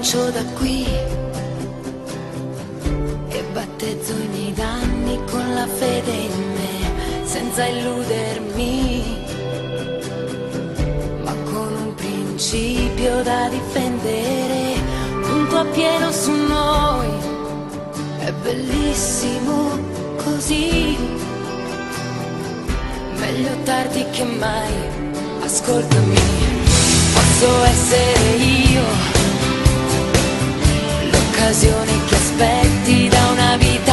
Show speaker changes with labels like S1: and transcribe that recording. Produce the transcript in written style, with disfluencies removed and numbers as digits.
S1: comincio da qui e battezzo i miei danni con la fede in me, senza illudermi, ma con un principio da difendere, punto a pieno su noi, è bellissimo così, meglio tardi che mai, ascoltami, posso essere io l'occasione che aspetti da una vita